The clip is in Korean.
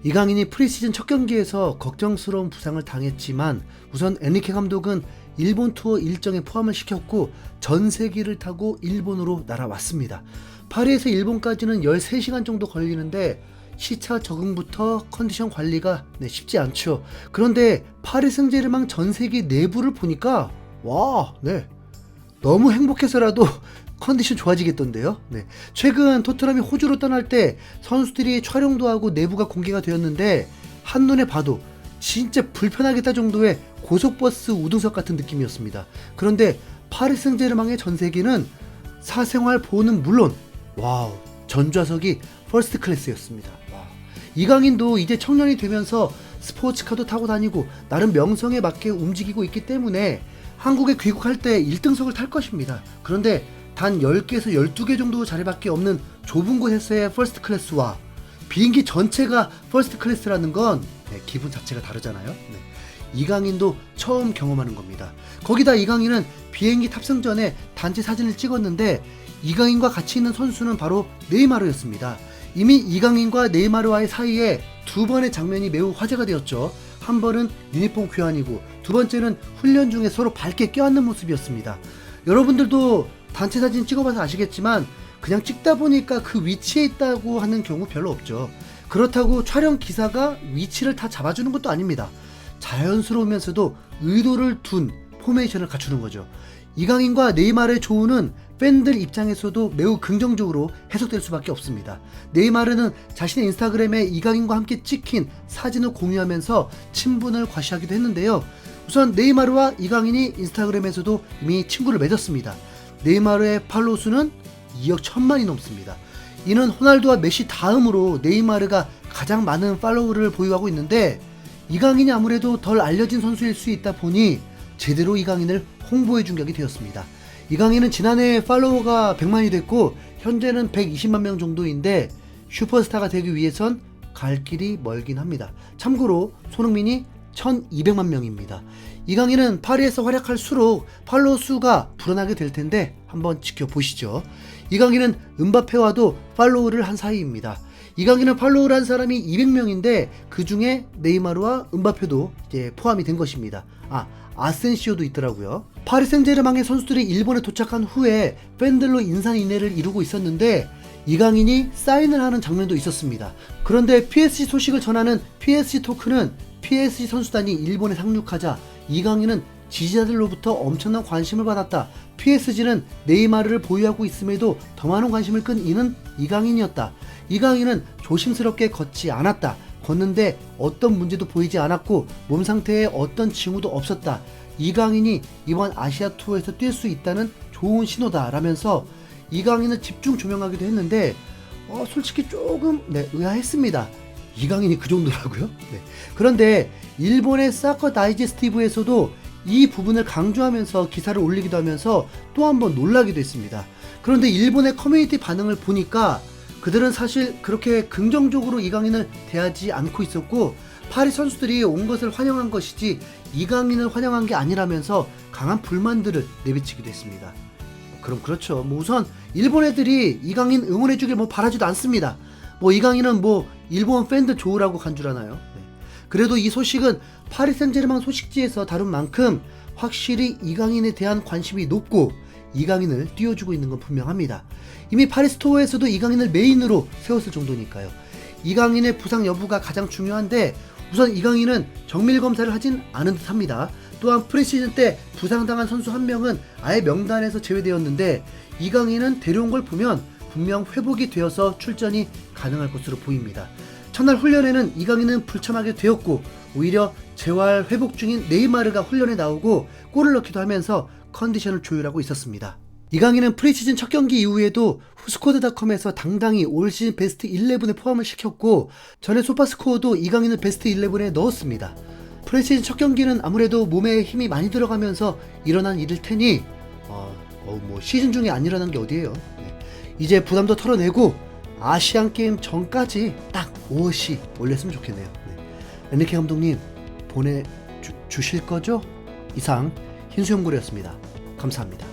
이강인이 프리시즌 첫 경기에서 걱정스러운 부상을 당했지만 우선 엔리케 감독은 일본 투어 일정에 포함을 시켰고 전세기를 타고 일본으로 날아왔습니다. 파리에서 일본까지는 13시간 정도 걸리는데 시차 적응부터 컨디션 관리가 쉽지 않죠. 그런데 파리 생제르맹 전세기 내부를 보니까 너무 행복해서라도 컨디션 좋아지겠던데요. 최근 토트넘이 호주로 떠날 때 선수들이 촬영도 하고 내부가 공개가 되었는데 한눈에 봐도 진짜 불편하겠다 정도의 고속버스 우등석 같은 느낌이었습니다. 그런데 파리 생제르맹의 전세기는 사생활 보호는 물론 전좌석이 퍼스트 클래스였습니다. 이강인도 이제 청년이 되면서 스포츠카도 타고 다니고 나름 명성에 맞게 움직이고 있기 때문에 한국에 귀국할 때 1등석을 탈 것입니다. 그런데 단 10개에서 12개 정도 자리밖에 없는 좁은 곳에서의 퍼스트 클래스와 비행기 전체가 퍼스트 클래스라는 건 기분 자체가 다르잖아요. 이강인도 처음 경험하는 겁니다. 거기다 이강인은 비행기 탑승 전에 단체 사진을 찍었는데 이강인과 같이 있는 선수는 바로 네이마르였습니다. 이미 이강인과 네이마르와의 사이에 두 번의 장면이 매우 화제가 되었죠. 한 번은 유니폼 교환이고 두 번째는 훈련 중에 서로 밝게 껴안는 모습이었습니다. 여러분들도 단체 사진 찍어봐서 아시겠지만 그냥 찍다 보니까 그 위치에 있다고 하는 경우 별로 없죠. 그렇다고 촬영 기사가 위치를 다 잡아주는 것도 아닙니다. 자연스러우면서도 의도를 둔 포메이션을 갖추는 거죠. 이강인과 네이마르의 조우는 팬들 입장에서도 매우 긍정적으로 해석될 수밖에 없습니다. 네이마르는 자신의 인스타그램에 이강인과 함께 찍힌 사진을 공유하면서 친분을 과시하기도 했는데요. 우선 네이마르와 이강인이 인스타그램에서도 이미 친구를 맺었습니다. 네이마르의 팔로우 수는 2억 1천만이 넘습니다. 이는 호날두와 메시 다음으로 네이마르가 가장 많은 팔로우를 보유하고 있는데 이강인이 아무래도 덜 알려진 선수일 수 있다 보니 제대로 이강인을 홍보해 준 격이 되었습니다. 이강인은 지난해 팔로워가 100만이 됐고 현재는 120만 명 정도인데 슈퍼스타가 되기 위해선 갈 길이 멀긴 합니다. 참고로 손흥민이 1200만 명입니다. 이강인은 파리에서 활약할수록 팔로워 수가 불어나게 될 텐데 한번 지켜보시죠. 이강인은 은바페와도 팔로우를 한 사이입니다. 이강인은 팔로우를 한 사람이 200명인데 그 중에 네이마르와 은바페도 이제 포함이 된 것입니다. 아센시오도 있더라고요. 파리 생제르맹의 선수들이 일본에 도착한 후에 팬들로 인산인해를 이루고 있었는데 이강인이 사인을 하는 장면도 있었습니다. 그런데 PSG 소식을 전하는 PSG 토크는 PSG 선수단이 일본에 상륙하자 이강인은 지지자들로부터 엄청난 관심을 받았다. PSG는 네이마르를 보유하고 있음에도 더 많은 관심을 끈 이는 이강인이었다. 이강인은 조심스럽게 걷지 않았다. 걷는데 어떤 문제도 보이지 않았고 몸 상태에 어떤 징후도 없었다. 이강인이 이번 아시아 투어에서 뛸 수 있다는 좋은 신호다 라면서 이강인을 집중 조명하기도 했는데 솔직히 조금 의아했습니다. 이강인이 그 정도라고요? 그런데 일본의 사커 다이제스티브에서도 이 부분을 강조하면서 기사를 올리기도 하면서 또 한 번 놀라기도 했습니다. 그런데 일본의 커뮤니티 반응을 보니까 그들은 사실 그렇게 긍정적으로 이강인을 대하지 않고 있었고 파리 선수들이 온 것을 환영한 것이지 이강인을 환영한 게 아니라면서 강한 불만들을 내비치기도 했습니다. 그럼 그렇죠. 우선 일본 애들이 이강인 응원해주길 바라지도 않습니다. 이강인은 일본 팬들 좋으라고 간 줄 아나요? 그래도 이 소식은 파리 생제르맹 소식지에서 다룬 만큼 확실히 이강인에 대한 관심이 높고 이강인을 띄워주고 있는 건 분명합니다. 이미 파리 스토어에서도 이강인을 메인으로 세웠을 정도니까요. 이강인의 부상 여부가 가장 중요한데 우선 이강인은 정밀 검사를 하진 않은 듯 합니다. 또한 프리시즌 때 부상당한 선수 한 명은 아예 명단에서 제외되었는데 이강인은 데려온 걸 보면 분명 회복이 되어서 출전이 가능할 것으로 보입니다. 첫날 훈련에는 이강인은 불참하게 되었고 오히려 재활 회복 중인 네이마르가 훈련에 나오고 골을 넣기도 하면서 컨디션을 조율하고 있었습니다. 이강인은 프리시즌 첫 경기 이후에도 후스코드닷컴에서 당당히 올 시즌 베스트 11에 포함을 시켰고 전에 소파스코어도 이강인을 베스트 11에 넣었습니다. 프리시즌 첫 경기는 아무래도 몸에 힘이 많이 들어가면서 일어난 일일 테니 시즌 중에 안 일어난 게 어디예요. 이제 부담도 털어내고 아시안게임 전까지 딱 오롯이 올렸으면 좋겠네요. 엔리케 감독님 보내주실 거죠? 이상 흰수염고래였습니다. 감사합니다.